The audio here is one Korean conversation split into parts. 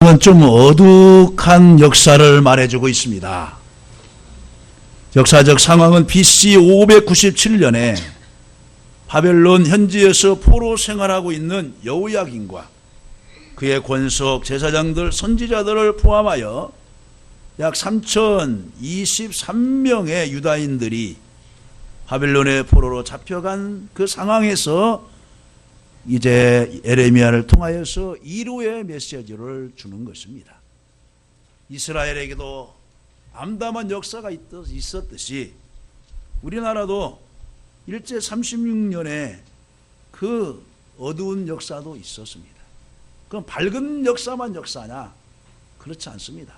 성경은 좀 어둑한 역사를 말해주고 있습니다. 역사적 상황은 BC 597년에 바벨론 현지에서 포로 생활하고 있는 여호야긴과 그의 권속 제사장들 선지자들을 포함하여 약 3023명의 유다인들이 바벨론의 포로로 잡혀간 그 상황에서 이제 예레미야를 통하여서 1호의 메시지를 주는 것입니다. 이스라엘에게도 암담한 역사가 있었듯이 우리나라도 일제 36년에 그 어두운 역사도 있었습니다. 그럼 밝은 역사만 역사냐? 그렇지 않습니다.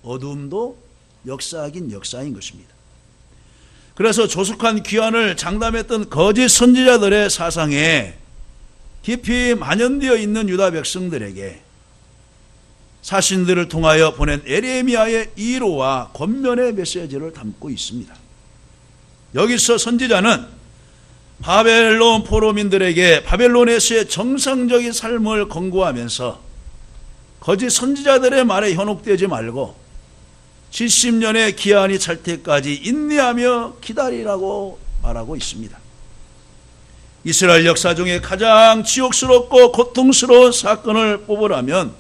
어두움도 역사긴 역사인 것입니다. 그래서 조숙한 귀환을 장담했던 거짓 선지자들의 사상에 깊이 만연되어 있는 유다 백성들에게 사신들을 통하여 보낸 예레미야의 1호와 권면의 메시지를 담고 있습니다. 여기서 선지자는 바벨론 포로민들에게 바벨론에서의 정상적인 삶을 권고하면서 거짓 선지자들의 말에 현혹되지 말고 70년의 기한이 찰 때까지 인내하며 기다리라고 말하고 있습니다. 이스라엘 역사 중에 가장 지옥스럽고 고통스러운 사건을 뽑으라면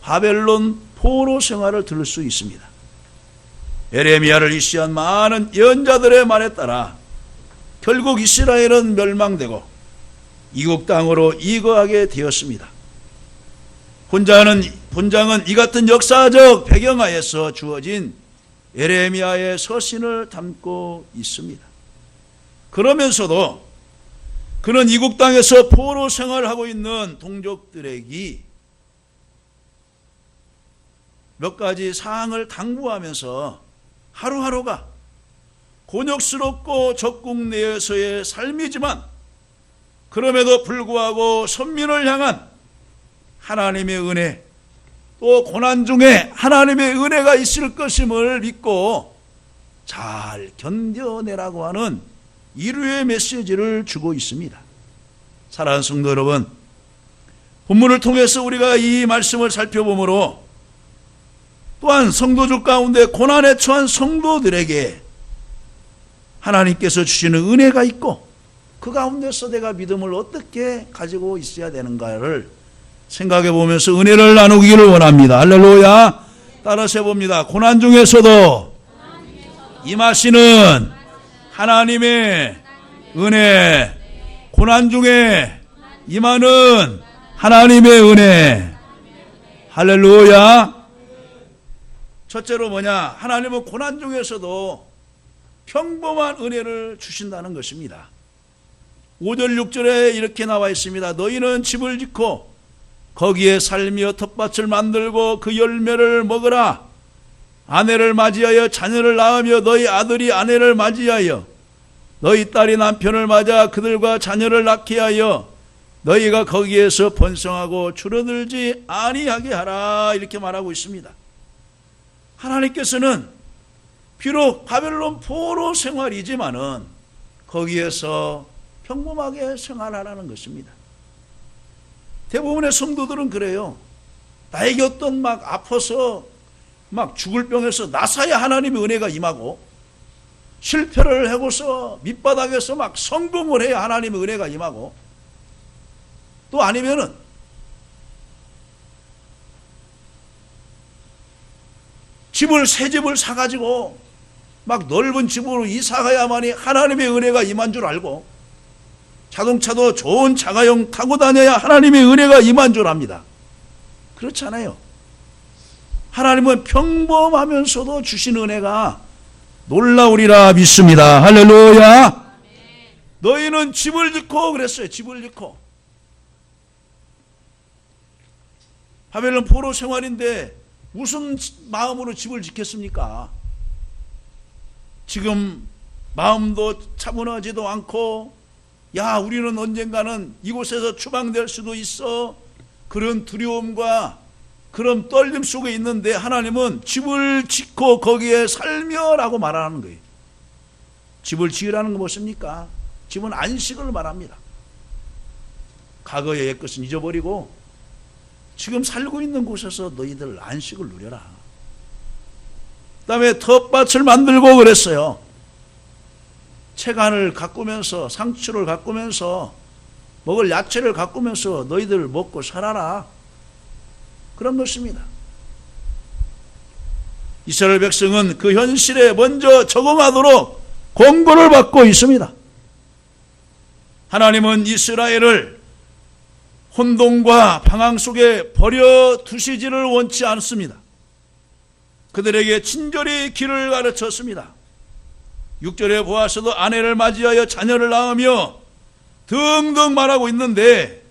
바벨론 포로 생활을 들을 수 있습니다. 예레미야를 이시한 많은 예언자들의 말에 따라 결국 이스라엘은 멸망되고 이국 땅으로 이거하게 되었습니다. 본장은 이 같은 역사적 배경하에서 주어진 예레미야의 서신을 담고 있습니다. 그러면서도 그는 이국 땅에서 포로 생활을 하고 있는 동족들에게 몇 가지 사항을 당부하면서 하루하루가 곤욕스럽고 적국 내에서의 삶이지만 그럼에도 불구하고 선민을 향한 하나님의 은혜, 또 고난 중에 하나님의 은혜가 있을 것임을 믿고 잘 견뎌내라고 하는 이루의 메시지를 주고 있습니다. 사랑하는 성도 여러분, 본문을 통해서 우리가 이 말씀을 살펴보므로 또한 성도들 가운데 고난에 처한 성도들에게 하나님께서 주시는 은혜가 있고 그 가운데서 내가 믿음을 어떻게 가지고 있어야 되는가를 생각해 보면서 은혜를 나누기를 원합니다. 할렐루야. 따라서 해봅니다. 고난 중에서도 임하시는 하나님의 은혜, 고난 중에 임하는 하나님의 은혜. 할렐루야. 첫째로 뭐냐? 하나님은 고난 중에서도 평범한 은혜를 주신다는 것입니다. 5절 6절에 이렇게 나와 있습니다. 너희는 집을 짓고 거기에 살며 텃밭을 만들고 그 열매를 먹으라. 아내를 맞이하여 자녀를 낳으며 너희 아들이 아내를 맞이하여 너희 딸이 남편을 맞아 그들과 자녀를 낳게 하여 너희가 거기에서 번성하고 줄어들지 아니하게 하라. 이렇게 말하고 있습니다. 하나님께서는 비록 바벨론 포로 생활이지만은 거기에서 평범하게 생활하라는 것입니다. 대부분의 성도들은 그래요. 나에게 어떤 막 아파서 막 죽을 병에서 나사야 하나님의 은혜가 임하고 실패를 하고서 밑바닥에서 막 성공을 해야 하나님의 은혜가 임하고 또 아니면은 새 집을 사가지고 막 넓은 집으로 이사가야만이 하나님의 은혜가 임한 줄 알고 자동차도 좋은 자가용 타고 다녀야 하나님의 은혜가 임한 줄 압니다. 그렇지 않아요. 하나님은 평범하면서도 주신 은혜가 놀라우리라 믿습니다. 할렐루야. 너희는 집을 짓고 그랬어요. 집을 짓고. 바벨론 포로 생활인데 무슨 마음으로 집을 짓겠습니까? 지금 마음도 차분하지도 않고 야 우리는 언젠가는 이곳에서 추방될 수도 있어 그런 두려움과 그런 떨림 속에 있는데 하나님은 집을 짓고 거기에 살며 라고 말하는 거예요. 집을 지으라는 건 무엇입니까? 집은 안식을 말합니다. 과거의 옛것은 잊어버리고 지금 살고 있는 곳에서 너희들 안식을 누려라. 그 다음에 텃밭을 만들고 그랬어요. 채간을 가꾸면서, 상추를 가꾸면서, 먹을 야채를 가꾸면서 너희들 먹고 살아라. 그런 것입니다. 이스라엘 백성은 그 현실에 먼저 적응하도록 권고를 받고 있습니다. 하나님은 이스라엘을 혼돈과 방황 속에 버려두시지를 원치 않습니다. 그들에게 친절히 길을 가르쳤습니다. 6절에 보아서도 아내를 맞이하여 자녀를 낳으며 등등 말하고 있는데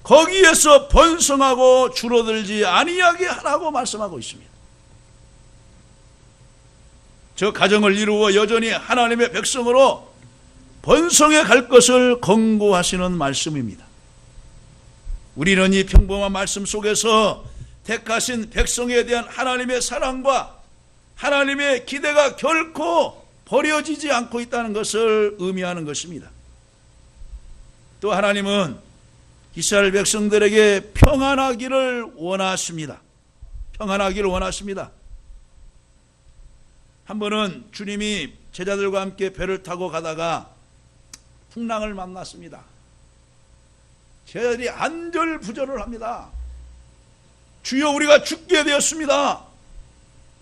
거기에서 번성하고 줄어들지 아니하게 하라고 말씀하고 있습니다. 저 가정을 이루어 여전히 하나님의 백성으로 번성해 갈 것을 권고하시는 말씀입니다. 우리는 이 평범한 말씀 속에서 택하신 백성에 대한 하나님의 사랑과 하나님의 기대가 결코 버려지지 않고 있다는 것을 의미하는 것입니다. 또 하나님은 이스라엘 백성들에게 평안하기를 원하십니다. 평안하기를 원하십니다. 한 번은 주님이 제자들과 함께 배를 타고 가다가 풍랑을 만났습니다. 제자들이 안절부절을 합니다. 주여 우리가 죽게 되었습니다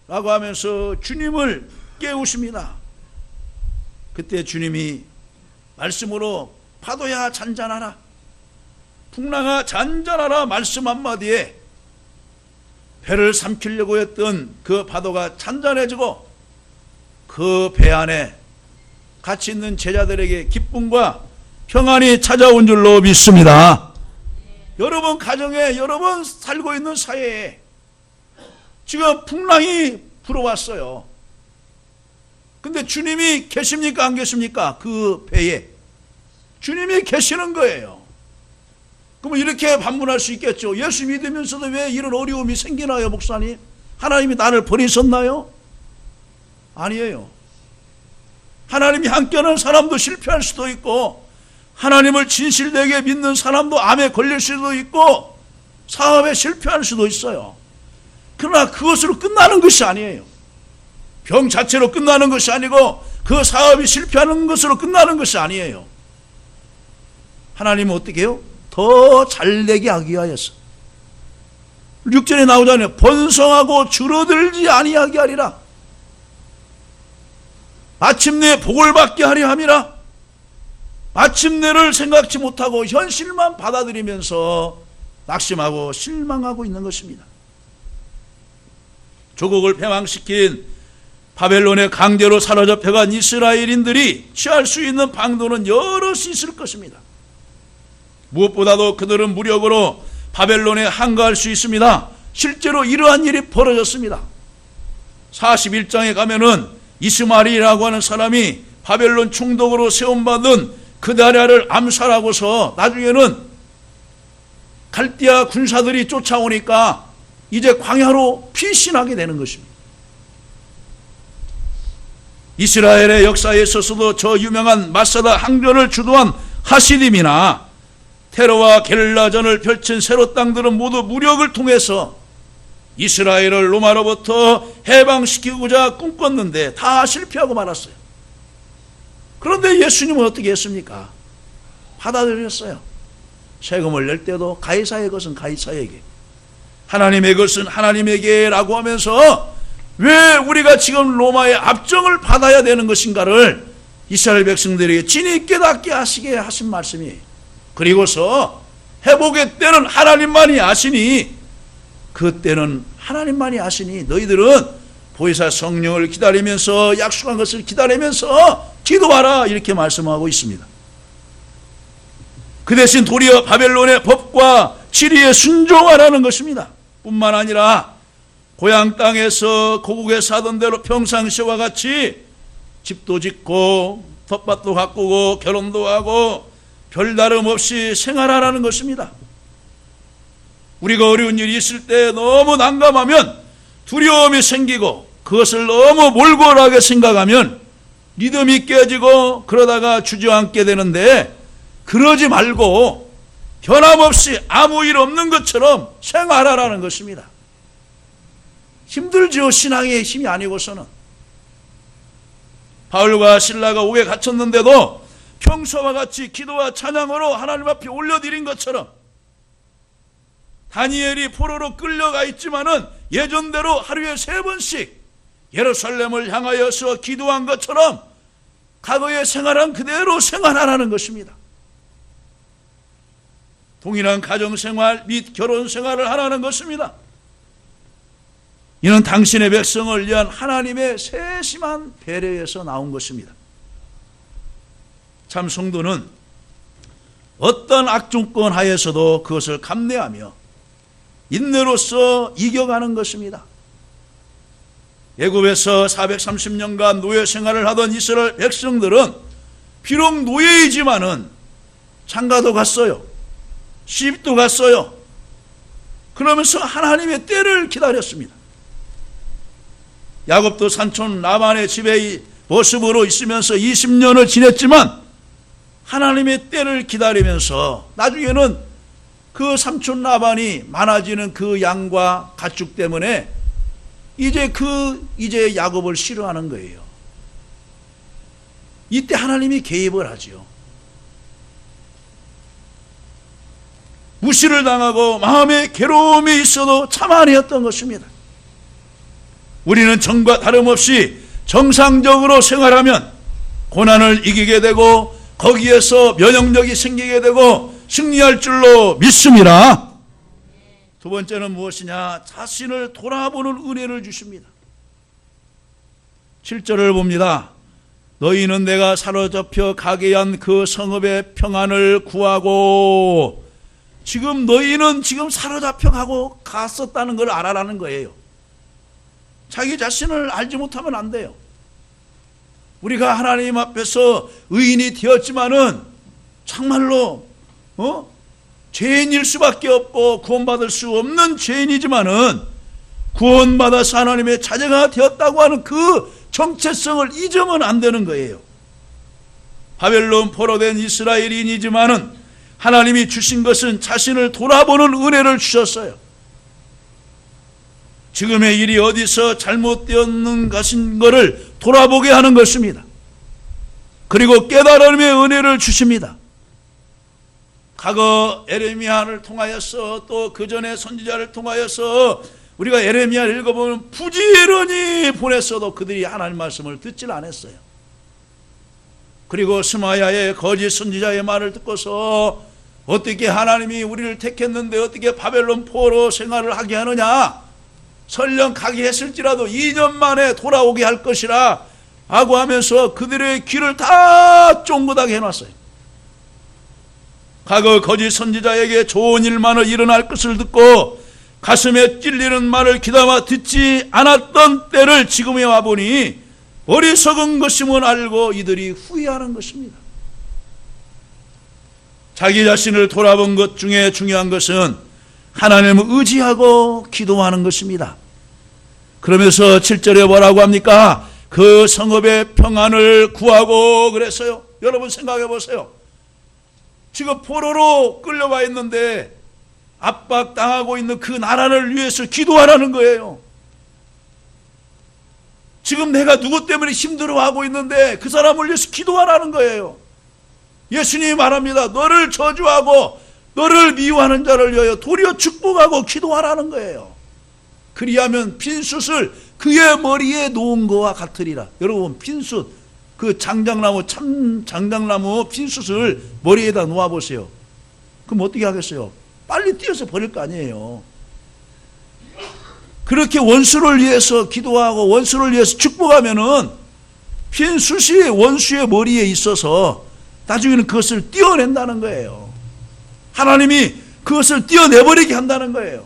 라고 하면서 주님을 깨우십니다. 그때 주님이 말씀으로 파도야 잔잔하라, 풍랑아 잔잔하라 말씀 한마디에 배를 삼키려고 했던 그 파도가 잔잔해지고 그 배 안에 같이 있는 제자들에게 기쁨과 평안이 찾아온 줄로 믿습니다. 여러분 가정에, 여러분 살고 있는 사회에 지금 풍랑이 불어왔어요. 근데 주님이 계십니까 안 계십니까? 그 배에 주님이 계시는 거예요. 그러면 이렇게 반문할 수 있겠죠. 예수 믿으면서도 왜 이런 어려움이 생기나요, 목사님? 하나님이 나를 버리셨나요? 아니에요. 하나님이 함께하는 사람도 실패할 수도 있고, 하나님을 진실되게 믿는 사람도 암에 걸릴 수도 있고, 사업에 실패할 수도 있어요. 그러나 그것으로 끝나는 것이 아니에요. 병 자체로 끝나는 것이 아니고 그 사업이 실패하는 것으로 끝나는 것이 아니에요. 하나님은 어떻게 해요? 더 잘되게 하기 위하여서 6절에 나오잖아요. 번성하고 줄어들지 아니하게 하리라. 마침내 복을 받게 하려 함이라. 마침내를 생각지 못하고 현실만 받아들이면서 낙심하고 실망하고 있는 것입니다. 조국을 패망시킨 바벨론의 강제로 사로잡혀간 이스라엘인들이 취할 수 있는 방도는 여럿이 있을 것입니다. 무엇보다도 그들은 무력으로 바벨론에 항거할 수 있습니다. 실제로 이러한 일이 벌어졌습니다. 41장에 가면은 이스마엘이라고 하는 사람이 바벨론 총독으로 세움받은 그다랴를 암살하고서 나중에는 갈대아 군사들이 쫓아오니까 이제 광야로 피신하게 되는 것입니다. 이스라엘의 역사에 있어서도 저 유명한 마사다 항전을 주도한 하시딤이나 테러와 게릴라전을 펼친 세로 땅들은 모두 무력을 통해서 이스라엘을 로마로부터 해방시키고자 꿈꿨는데 다 실패하고 말았어요. 그런데 예수님은 어떻게 했습니까? 받아들였어요. 세금을 낼 때도 가이사의 것은 가이사에게, 하나님의 것은 하나님에게 라고 하면서 왜 우리가 지금 로마의 압정을 받아야 되는 것인가를 이스라엘 백성들에게 진히 깨닫게 하시게 하신 말씀이에요. 그리고서 회복의 때는 하나님만이 아시니, 그때는 하나님만이 아시니 너희들은 보혜사 성령을 기다리면서 약속한 것을 기다리면서 기도하라, 이렇게 말씀하고 있습니다. 그 대신 도리어 바벨론의 법과 지리에 순종하라는 것입니다. 뿐만 아니라 고향 땅에서 고국에서 하던 대로 평상시와 같이 집도 짓고 텃밭도 가꾸고 결혼도 하고 별다름 없이 생활하라는 것입니다. 우리가 어려운 일이 있을 때 너무 난감하면 두려움이 생기고 그것을 너무 몰골하게 생각하면 믿음이 깨지고 그러다가 주저앉게 되는데, 그러지 말고 변함없이 아무 일 없는 것처럼 생활하라는 것입니다. 힘들죠. 신앙의 힘이 아니고서는. 바울과 실라가 옥에 갇혔는데도 평소와 같이 기도와 찬양으로 하나님 앞에 올려드린 것처럼, 다니엘이 포로로 끌려가 있지만은 예전대로 하루에 3번씩 예루살렘을 향하여서 기도한 것처럼 과거의 생활은 그대로 생활하라는 것입니다. 동일한 가정생활 및 결혼생활을 하라는 것입니다. 이는 당신의 백성을 위한 하나님의 세심한 배려에서 나온 것입니다. 참 성도는 어떤 악조건 하에서도 그것을 감내하며 인내로서 이겨가는 것입니다. 애굽에서 430년간 노예 생활을 하던 이스라엘 백성들은 비록 노예이지만은 장가도 갔어요. 시집도 갔어요. 그러면서 하나님의 때를 기다렸습니다. 야곱도 삼촌 라반의 집의 모습으로 있으면서 20년을 지냈지만 하나님의 때를 기다리면서 나중에는 그 삼촌 라반이 많아지는 그 양과 가축 때문에 이제 야곱을 싫어하는 거예요. 이때 하나님이 개입을 하죠. 무시를 당하고 마음에 괴로움이 있어도 참아내었던 것입니다. 우리는 전과 다름없이 정상적으로 생활하면 고난을 이기게 되고 거기에서 면역력이 생기게 되고 승리할 줄로 믿습니다. 두 번째는 무엇이냐? 자신을 돌아보는 은혜를 주십니다. 7절을 봅니다. 너희는 내가 사로잡혀 가게 한 그 성읍의 평안을 구하고, 지금 너희는 지금 사로잡혀 가고 갔었다는 걸 알아라는 거예요. 자기 자신을 알지 못하면 안 돼요. 우리가 하나님 앞에서 의인이 되었지만은 정말로 죄인일 수밖에 없고 구원받을 수 없는 죄인이지만은 구원받아서 하나님의 자녀가 되었다고 하는 그 정체성을 잊으면 안 되는 거예요. 바벨론 포로된 이스라엘인이지만은 하나님이 주신 것은 자신을 돌아보는 은혜를 주셨어요. 지금의 일이 어디서 잘못되었는 것을 돌아보게 하는 것입니다. 그리고 깨달음의 은혜를 주십니다. 과거 에레미야를 통하여서 또 그 전에 선지자를 통하여서 우리가 에레미야를 읽어보면 부지런히 보냈어도 그들이 하나님 말씀을 듣질 않았어요. 그리고 스마야의 거짓 선지자의 말을 듣고서 어떻게 하나님이 우리를 택했는데 어떻게 바벨론 포로 생활을 하게 하느냐, 설령 가게 했을지라도 2년 만에 돌아오게 할 것이라 하고 하면서 그들의 귀를 다 쫑긋하게 해놨어요. 과거 거짓 선지자에게 좋은 일만을 일어날 것을 듣고 가슴에 찔리는 말을 귀담아 듣지 않았던 때를 지금에 와보니 어리석은 것임을 알고 이들이 후회하는 것입니다. 자기 자신을 돌아본 것 중에 중요한 것은 하나님을 의지하고 기도하는 것입니다. 그러면서 7절에 뭐라고 합니까? 그 성읍의 평안을 구하고 그랬어요. 여러분 생각해 보세요. 지금 포로로 끌려와 있는데 압박당하고 있는 그 나라를 위해서 기도하라는 거예요. 지금 내가 누구 때문에 힘들어하고 있는데 그 사람을 위해서 기도하라는 거예요. 예수님이 말합니다. 너를 저주하고 너를 미워하는 자를 위하여 도리어 축복하고 기도하라는 거예요. 그리하면 빈숯을 그의 머리에 놓은 것과 같으리라. 여러분 빈숯, 그 장작나무, 참 장작나무 빈숯을 머리에다 놓아보세요. 그럼 어떻게 하겠어요? 빨리 띄어서 버릴 거 아니에요. 그렇게 원수를 위해서 기도하고 원수를 위해서 축복하면은 빈숯이 원수의 머리에 있어서 나중에는 그것을 띄어낸다는 거예요. 하나님이 그것을 띄어내버리게 한다는 거예요.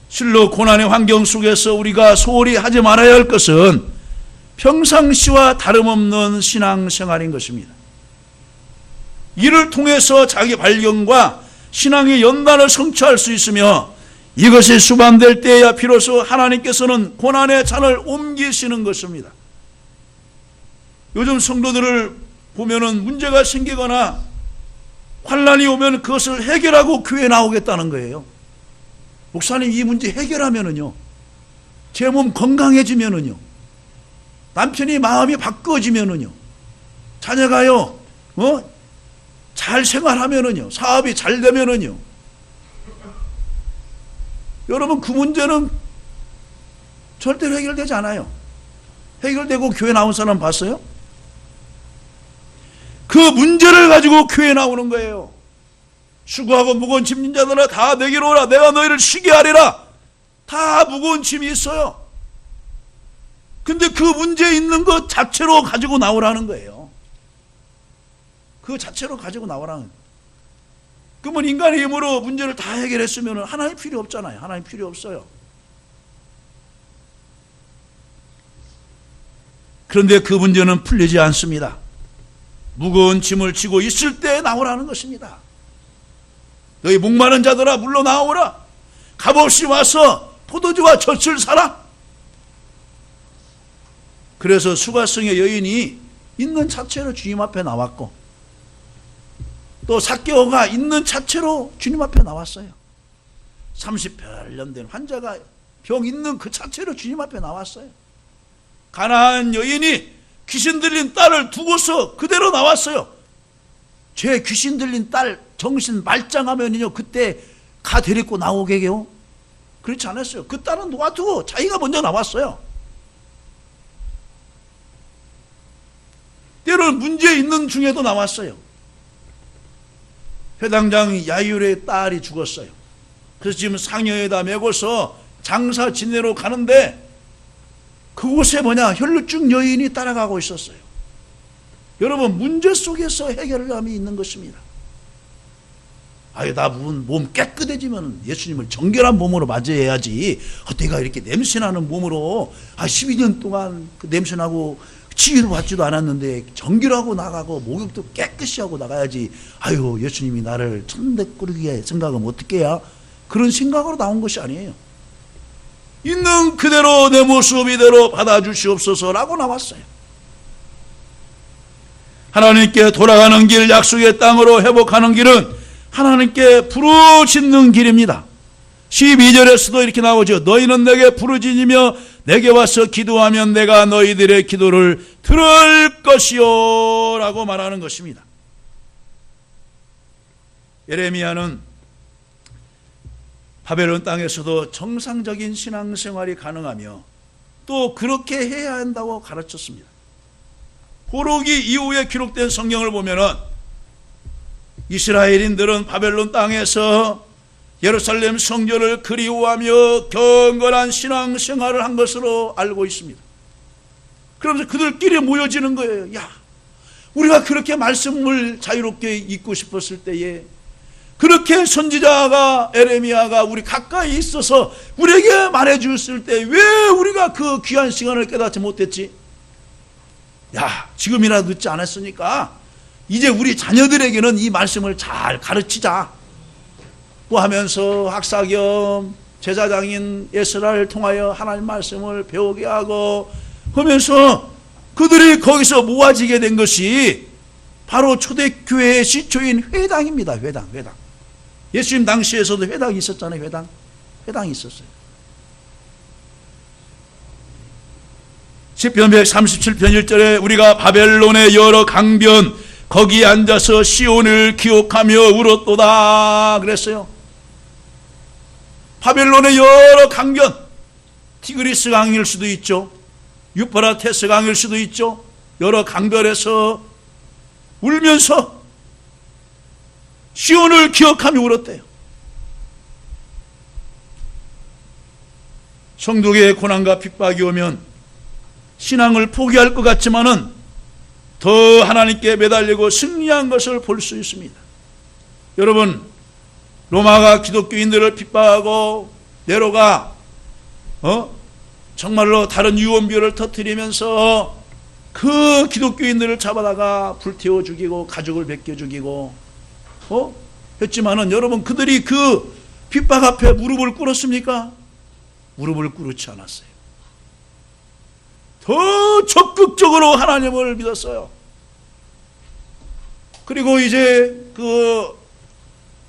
실로 고난의 환경 속에서 우리가 소홀히 하지 말아야 할 것은 평상시와 다름없는 신앙생활인 것입니다. 이를 통해서 자기 발견과 신앙의 연단을 성취할 수 있으며 이것이 수반될 때에야 비로소 하나님께서는 고난의 잔을 옮기시는 것입니다. 요즘 성도들을 보면은 문제가 생기거나 환난이 오면 그것을 해결하고 교회에 나오겠다는 거예요. 목사님, 이 문제 해결하면은요, 제 몸 건강해지면은요, 남편이 마음이 바꿔지면은요, 자녀가요, 잘 생활하면은요, 사업이 잘 되면은요, 여러분, 그 문제는 절대로 해결되지 않아요. 해결되고 교회 나온 사람 봤어요? 그 문제를 가지고 교회 나오는 거예요. 수고하고 무거운 짐진 자들아 다 내게로 오라. 내가 너희를 쉬게 하리라. 다 무거운 짐이 있어요. 근데 그 문제 있는 것 자체로 가지고 나오라는 거예요. 그 자체로 가지고 나오라는 거예요. 그러면 인간의 힘으로 문제를 다 해결했으면 하나님 필요 없잖아요. 하나님 필요 없어요. 그런데 그 문제는 풀리지 않습니다. 무거운 짐을 지고 있을 때 나오라는 것입니다. 너희 목마른 자들아 물러 나오라. 값없이 와서 포도주와 젖을 사라. 그래서 수가성의 여인이 있는 자체로 주님 앞에 나왔고, 또 삭개오가 있는 자체로 주님 앞에 나왔어요. 38년 된 환자가 병 있는 그 자체로 주님 앞에 나왔어요. 가나안 여인이 귀신 들린 딸을 두고서 그대로 나왔어요. 제 귀신 들린 딸 정신 말짱하면요, 그때 가 데리고 나오게 해요. 그렇지 않았어요. 그 딸은 놓아두고 자기가 먼저 나왔어요. 때로는 문제 있는 중에도 나왔어요. 회당장 야이울의 딸이 죽었어요. 그래서 지금 상여에다 메고서 장사 지내러 가는데 그곳에 혈루증 여인이 따라가고 있었어요. 여러분, 문제 속에서 해결감이 있는 것입니다. 나 몸 깨끗해지면 예수님을 정결한 몸으로 맞이해야지. 내가 이렇게 냄새나는 몸으로 12년 동안 그 냄새나고 치유도 받지도 않았는데 정결하고 나가고 목욕도 깨끗이 하고 나가야지. 예수님이 나를 천대 꾸리게 생각하면 어떻게 해야? 그런 생각으로 나온 것이 아니에요. 있는 그대로 내 모습 이대로 받아주시옵소서라고 나왔어요. 하나님께 돌아가는 길, 약속의 땅으로 회복하는 길은 하나님께 부르짖는 길입니다. 12절에서도 이렇게 나오죠. 너희는 내게 부르짖으며 내게 와서 기도하면 내가 너희들의 기도를 들을 것이요 라고 말하는 것입니다. 예레미야는 바벨론 땅에서도 정상적인 신앙생활이 가능하며 또 그렇게 해야 한다고 가르쳤습니다. 포로기 이후에 기록된 성경을 보면은 이스라엘인들은 바벨론 땅에서 예루살렘 성전을 그리워하며 경건한 신앙생활을 한 것으로 알고 있습니다. 그러면서 그들끼리 모여지는 거예요. 우리가 그렇게 말씀을 자유롭게 읽고 싶었을 때에 그렇게 선지자가 예레미야가 우리 가까이 있어서 우리에게 말해주었을 때 왜 우리가 그 귀한 시간을 깨닫지 못했지? 지금이라도 늦지 않았으니까 이제 우리 자녀들에게는 이 말씀을 잘 가르치자 고 하면서 학사 겸 제사장인 에스라를 통하여 하나님 말씀을 배우게 하고 하면서 그들이 거기서 모아지게 된 것이 바로 초대교회의 시초인 회당입니다. 회당. 예수님 당시에서도 회당이 있었잖아요. 회당이 있었어요. 시편 137편 1절에 우리가 바벨론의 여러 강변 거기 앉아서 시온을 기억하며 울었도다 그랬어요. 바벨론의 여러 강변, 티그리스 강일 수도 있죠, 유프라테스 강일 수도 있죠. 여러 강변에서 울면서 시온을 기억하며 울었대요. 성도의 고난과 핍박이 오면 신앙을 포기할 것 같지만은 더 하나님께 매달리고 승리한 것을 볼 수 있습니다. 여러분, 로마가 기독교인들을 핍박하고 네로가 정말로 다른 유언비어를 터뜨리면서 그 기독교인들을 잡아다가 불태워 죽이고 가족을 벗겨 죽이고 했지만은 여러분, 그들이 그 핍박 앞에 무릎을 꿇었습니까? 무릎을 꿇지 않았어요. 더 적극적으로 하나님을 믿었어요. 그리고 이제 그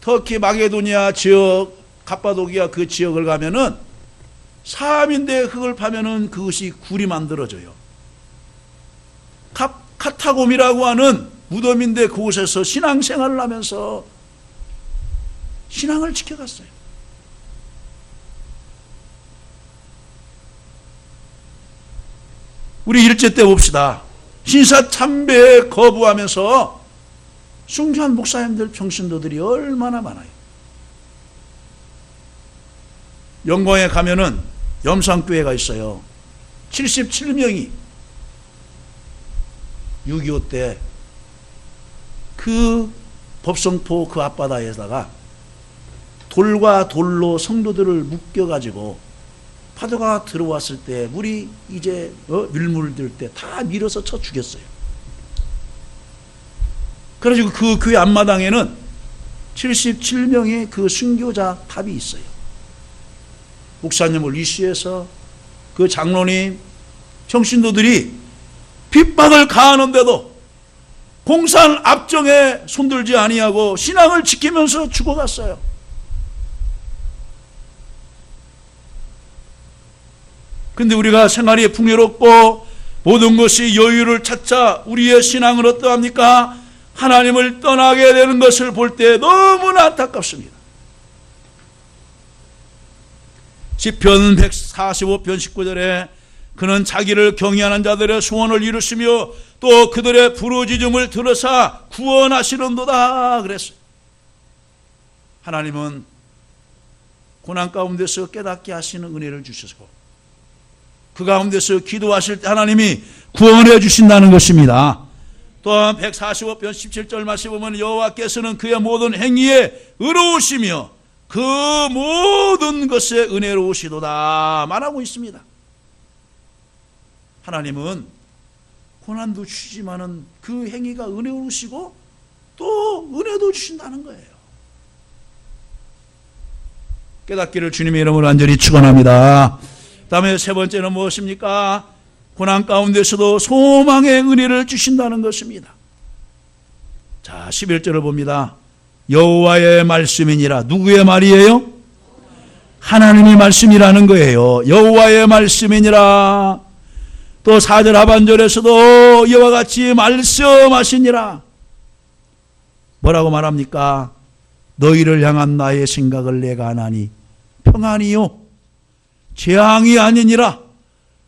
터키 마게도니아 지역, 갑바도기아 그 지역을 가면은 사암인데 흙을 파면은 그것이 굴이 만들어져요. 카타곰이라고 하는 무덤인데 그곳에서 신앙생활을 하면서 신앙을 지켜갔어요. 우리 일제 때 봅시다. 신사 참배에 거부하면서 순교한 목사님들, 평신도들이 얼마나 많아요. 영광에 가면은 염상교회가 있어요. 77명이 6.25 때 그 법성포 그 앞바다에다가 돌과 돌로 성도들을 묶여가지고 파도가 들어왔을 때 물이 이제 밀물들 때 다 밀어서 쳐 죽였어요. 그래가지고 그 교회 앞마당에는 77명의 그 순교자 탑이 있어요. 목사님을 이시해서 그 장로님, 평신도들이 핍박을 가하는데도 공산 압정에 손들지 아니하고 신앙을 지키면서 죽어갔어요. 근데 우리가 생활이 풍요롭고 모든 것이 여유를 찾자 우리의 신앙은 어떠합니까? 하나님을 떠나게 되는 것을 볼 때 너무나 안타깝습니다. 시편 145편 19절에 그는 자기를 경외하는 자들의 소원을 이루시며 또 그들의 부르짖음을 들으사 구원하시는도다 그랬어요. 하나님은 고난 가운데서 깨닫게 하시는 은혜를 주셔서 그 가운데서 기도하실 때 하나님이 구원해 주신다는 것입니다. 또한 145편 17절 말씀 보면 여호와께서는 그의 모든 행위에 의로우시며 그 모든 것에 은혜로우시도다 말하고 있습니다. 하나님은 고난도 주시지만은 그 행위가 은혜로우시고 또 은혜도 주신다는 거예요. 깨닫기를 주님의 이름으로 간절히 축원합니다. 다음에 세 번째는 무엇입니까? 고난 가운데서도 소망의 은혜를 주신다는 것입니다. 자, 11절을 봅니다. 여호와의 말씀이니라. 누구의 말이에요? 하나님의 말씀이라는 거예요. 여호와의 말씀이니라. 또 4절 하반절에서도 이와 같이 말씀하시니라. 뭐라고 말합니까? 너희를 향한 나의 생각을 내가 아나니 평안이요 재앙이 아니니라.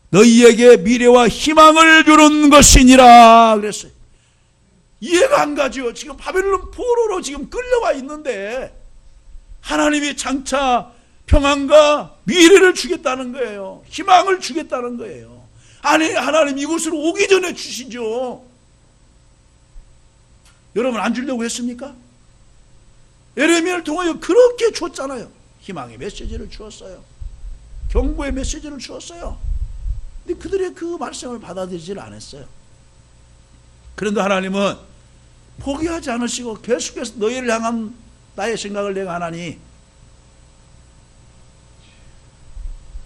너희에게 미래와 희망을 주는 것이니라 그랬어요. 이해가 안 가죠. 지금 바벨론 포로로 지금 끌려와 있는데 하나님이 장차 평안과 미래를 주겠다는 거예요. 희망을 주겠다는 거예요. 아니, 하나님 이곳으로 오기 전에 주시죠. 여러분 안 주려고 했습니까? 예레미야를 통하여 그렇게 줬잖아요. 희망의 메시지를 주었어요. 경고의 메시지를 주었어요. 근데 그들의 그 말씀을 받아들이질 않았어요. 그런데 하나님은 포기하지 않으시고 계속해서 너희를 향한 나의 생각을 내가 하나니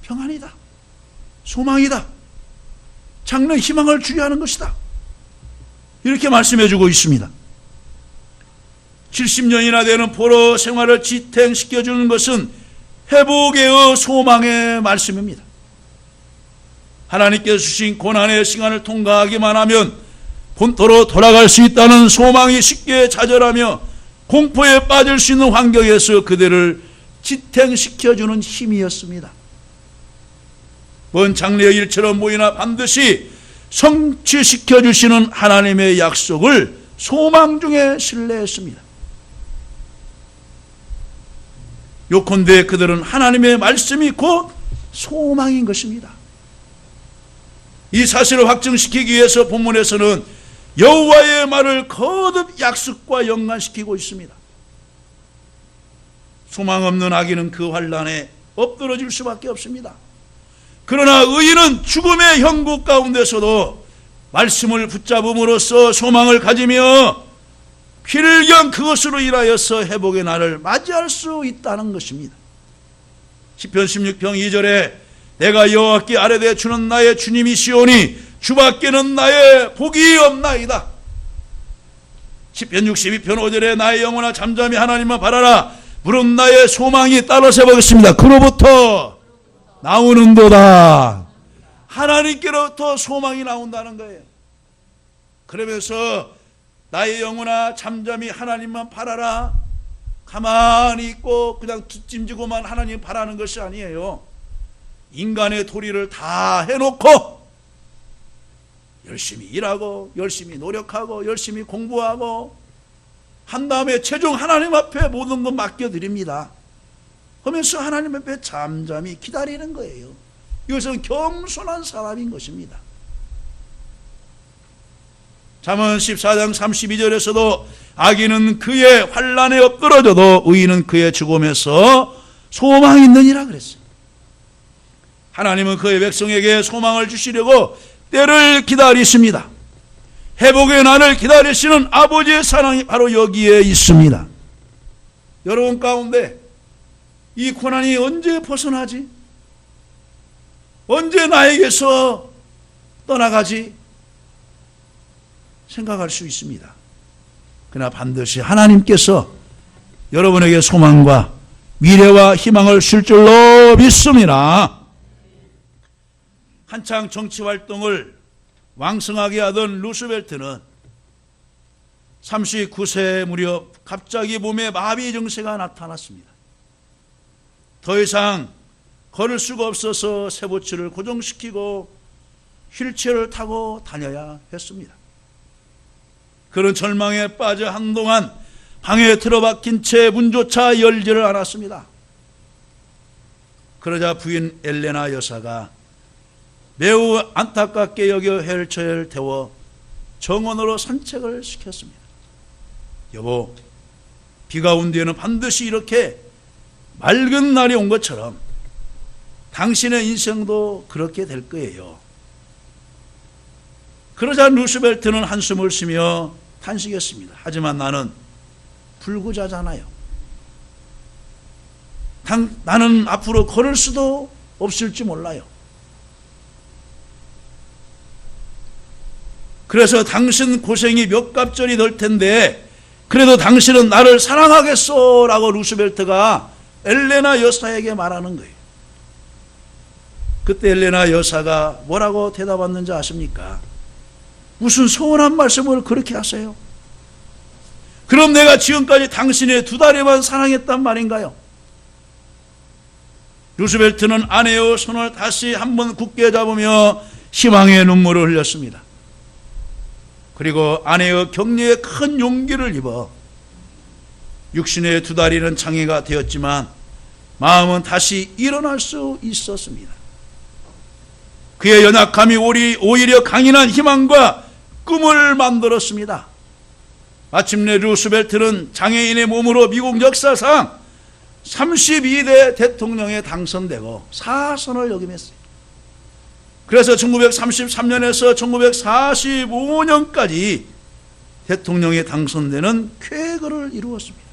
평안이다, 소망이다, 장래 희망을 주게 하는 것이다, 이렇게 말씀해 주고 있습니다. 70년이나 되는 포로 생활을 지탱시켜주는 것은 회복의 소망의 말씀입니다. 하나님께서 주신 고난의 시간을 통과하기만 하면 본토로 돌아갈 수 있다는 소망이 쉽게 좌절하며 공포에 빠질 수 있는 환경에서 그들을 지탱시켜주는 힘이었습니다. 먼 장래의 일처럼 보이나 반드시 성취시켜주시는 하나님의 약속을 소망 중에 신뢰했습니다. 요컨대 그들은 하나님의 말씀이 곧 소망인 것입니다. 이 사실을 확증시키기 위해서 본문에서는 여호와의 말을 거듭 약속과 연관시키고 있습니다. 소망 없는 악인은 그 환난에 엎드러질 수밖에 없습니다. 그러나 의인은 죽음의 형국 가운데서도 말씀을 붙잡음으로써 소망을 가지며 피를 위한 그것으로 인하여서 회복의 날을 맞이할 수 있다는 것입니다. 시편 16편 2절에 내가 여호와께 아뢰되 주는 나의 주님이시오니 주밖에는 나의 복이 없나이다. 시편 62편 5절에 나의 영혼아 잠잠히 하나님만 바라라. 물은 나의 소망이 따라서 해보겠습니다. 그로부터 나오는도다. 하나님께로부터 소망이 나온다는 거예요. 그러면서 나의 영혼아 잠잠히 하나님만 바라라. 가만히 있고 그냥 뒷짐지고만 하나님 바라는 것이 아니에요. 인간의 도리를 다 해놓고 열심히 일하고 열심히 노력하고 열심히 공부하고 한 다음에 최종 하나님 앞에 모든 것 맡겨드립니다. 하면서 하나님 앞에 잠잠히 기다리는 거예요. 이것은 겸손한 사람인 것입니다. 잠언 14장 32절에서도 악인은 그의 환난에 엎드러져도 의인은 그의 죽음에서 소망이 있느니라 그랬어요. 하나님은 그의 백성에게 소망을 주시려고 때를 기다리십니다. 회복의 날을 기다리시는 아버지의 사랑이 바로 여기에 있습니다. 여러분 가운데 이 고난이 언제 벗어나지? 언제 나에게서 떠나가지? 생각할 수 있습니다. 그러나 반드시 하나님께서 여러분에게 소망과 미래와 희망을 줄 줄로 믿습니다. 한창 정치활동을 왕성하게 하던 루스벨트는 39세 무렵 갑자기 몸에 마비 증세가 나타났습니다. 더 이상 걸을 수가 없어서 쇠붙이를 고정시키고 휠체어를 타고 다녀야 했습니다. 그런 절망에 빠져 한동안 방에 틀어박힌 채 문조차 열지를 않았습니다. 그러자 부인 엘레나 여사가 매우 안타깝게 여겨 휠체어를 태워 정원으로 산책을 시켰습니다. 여보, 비가 온 뒤에는 반드시 이렇게 맑은 날이 온 것처럼 당신의 인생도 그렇게 될 거예요. 그러자 루스벨트는 한숨을 쉬며 탄식했습니다. 하지만 나는 불구자잖아요. 나는 앞으로 걸을 수도 없을지 몰라요. 그래서 당신 고생이 몇 갑절이 될 텐데 그래도 당신은 나를 사랑하겠소 라고 루스벨트가 엘레나 여사에게 말하는 거예요. 그때 엘레나 여사가 뭐라고 대답했는지 아십니까? 무슨 소원한 말씀을 그렇게 하세요? 그럼 내가 지금까지 당신의 2다리만 사랑했단 말인가요? 루스벨트는 아내의 손을 다시 한번 굳게 잡으며 희망의 눈물을 흘렸습니다. 그리고 아내의 격려에 큰 용기를 입어 육신의 2다리는 장애가 되었지만 마음은 다시 일어날 수 있었습니다. 그의 연약함이 오히려 강인한 희망과 꿈을 만들었습니다. 마침내 루스벨트는 장애인의 몸으로 미국 역사상 32대 대통령에 당선되고 사선을 역임했어요. 그래서 1933년에서 1945년까지 대통령에 당선되는 쾌거를 이루었습니다.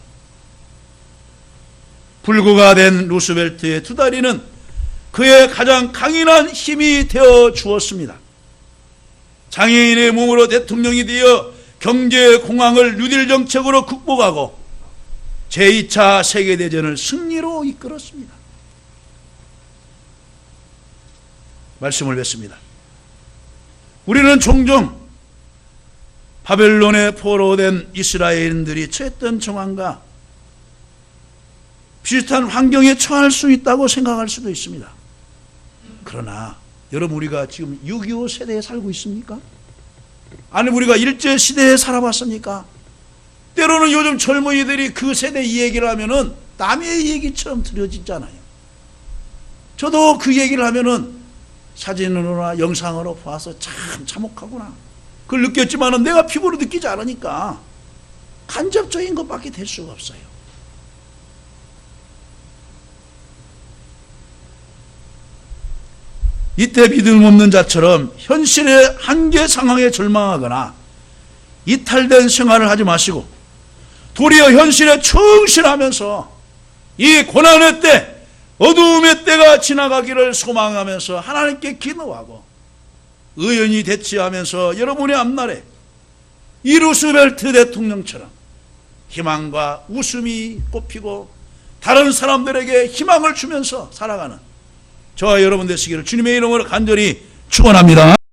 불구가 된 루스벨트의 2다리는 그의 가장 강인한 힘이 되어 주었습니다. 장애인의 몸으로 대통령이 되어 경제 공황을 뉴딜 정책으로 극복하고 제2차 세계대전을 승리로 이끌었습니다. 말씀을 뵙습니다. 우리는 종종 바벨론에 포로된 이스라엘인들이 처했던 정황과 비슷한 환경에 처할 수 있다고 생각할 수도 있습니다. 그러나 여러분, 우리가 지금 6.25 세대에 살고 있습니까? 아니, 우리가 일제시대에 살아봤습니까? 때로는 요즘 젊은이들이 그 세대 이 얘기를 하면은 남의 얘기처럼 들려지잖아요. 저도 그 얘기를 하면은 사진으로나 영상으로 봐서 참 참혹하구나 그걸 느꼈지만은 내가 피부로 느끼지 않으니까 간접적인 것밖에 될 수가 없어요. 이때 믿음 없는 자처럼 현실의 한계 상황에 절망하거나 이탈된 생활을 하지 마시고 도리어 현실에 충실하면서 이 고난의 때, 어두움의 때가 지나가기를 소망하면서 하나님께 기도하고 의연히 대치하면서 여러분의 앞날에 이 루스벨트 대통령처럼 희망과 웃음이 꽃피고 다른 사람들에게 희망을 주면서 살아가는 저와 여러분 되시기를 주님의 이름으로 간절히 축원합니다.